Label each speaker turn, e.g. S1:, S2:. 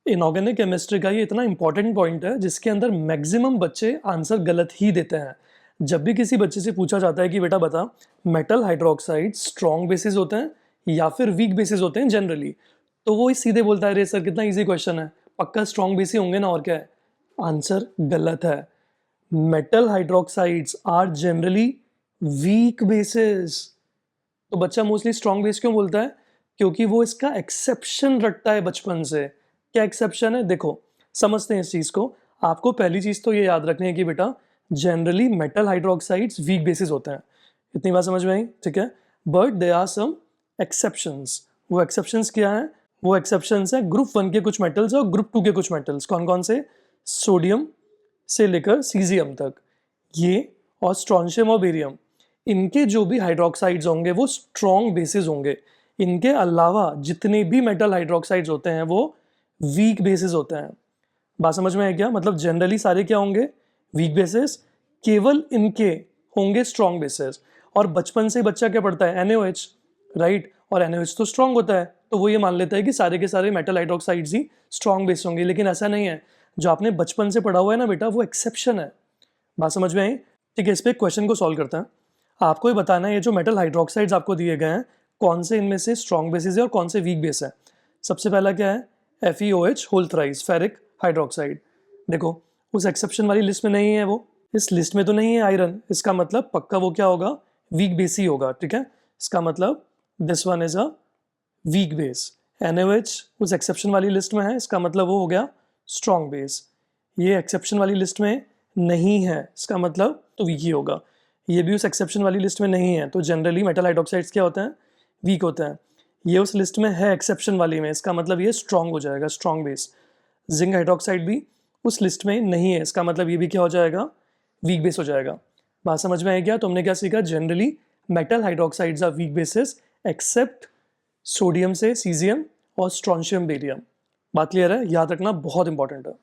S1: Inorganic chemistry का ये इतना इंपॉर्टेंट पॉइंट है जिसके अंदर मैक्सिमम बच्चे आंसर गलत ही देते हैं। जब भी किसी बच्चे से पूछा जाता है कि बेटा बता, मेटल हाइड्रोक्साइड स्ट्रॉन्ग बेसिस होते हैं या फिर वीक बेसिस होते हैं जनरली, तो वो ही सीधे बोलता है, रे सर कितना इजी क्वेश्चन है, पक्का स्ट्रॉन्ग बेसिस होंगे ना, और क्या है। आंसर गलत है। Metal hydroxides are generally weak bases. तो बच्चा मोस्टली स्ट्रॉन्ग बेस क्यों बोलता है? क्योंकि वो इसका एक्सेप्शन रटता है बचपन से। क्या एक्सेप्शन है? देखो, समझते हैं इस चीज को। आपको पहली चीज तो ये याद रखनी है कि बेटा generally metal hydroxides weak bases होते हैं। इतनी बात समझ में आई? ठीक है। But they are some exceptions. वो एक्सेप्शंस क्या है? वो एक्सेप्शंस है ग्रुप 1 के कुछ मेटल्स और ग्रुप 2 के कुछ मेटल्स। कौन कौन से? सोडियम से लेकर सीजियम तक, ये और स्ट्रॉन्शियम और बेरियम, इनके जो भी हाइड्रोक्साइड्स होंगे वो स्ट्रॉन्ग बेसिस होंगे। इनके अलावा जितने भी मेटल हाइड्रोक्साइड्स होते हैं वो वीक बेसिस होते हैं। बात समझ में है क्या? मतलब जनरली सारे क्या होंगे? Weak bases. केवल इनके होंगे स्ट्रॉन्ग बेसिस। और बचपन से बच्चा क्या पढ़ता है? NaOH, right. और NaOH तो स्ट्रॉन्ग होता है, तो वो ये मान लेता है कि सारे के सारे मेटल हाइड्रोक्साइड्स ही स्ट्रॉन्ग बेस होंगे, लेकिन ऐसा नहीं है। जो आपने बचपन से पढ़ा हुआ है ना बेटा, वो एक्सेप्शन है। बात समझ में आई? ठीक है, इस पे क्वेश्चन को सॉल्व करते हैं। आपको ये बताना है ये जो मेटल हाइड्रोक्साइड्स आपको दिए गए हैं, कौन से इनमें से स्ट्रॉन्ग बेसिस है और कौन से वीक बेस है। सबसे पहला क्या है? FeOH whole thrice ferric hydroxide. देखो, उस एक्सेप्शन वाली लिस्ट में नहीं है वो। इस लिस्ट में तो नहीं है आयरन, इसका मतलब पक्का वो क्या होगा? वीक बेस ही होगा। ठीक है, इसका मतलब this one is a weak base. NaOH उस एक्सेप्शन वाली लिस्ट में है, इसका मतलब वो हो गया स्ट्रॉन्ग बेस। ये एक्सेप्शन वाली लिस्ट में नहीं है, इसका मतलब तो वीक ही होगा। ये भी उस एक्सेप्शन वाली लिस्ट में नहीं है, तो जनरली मेटल हाइड्रोक्साइड्स क्या होते हैं? वीक होते हैं। ये उस लिस्ट में है एक्सेप्शन वाली में, इसका मतलब ये स्ट्रॉन्ग हो जाएगा, स्ट्रॉन्ग बेस। जिंक हाइड्रोक्साइड भी उस लिस्ट में नहीं है, इसका मतलब ये भी क्या हो जाएगा? वीक बेस हो जाएगा। बात समझ में आई क्या? तुमने क्या सीखा? Generally metal hydroxides are weak bases except sodium से सीजियम और स्ट्रॉन्शियम बेरियम। बात क्लियर है? याद रखना, बहुत इंपॉर्टेंट है।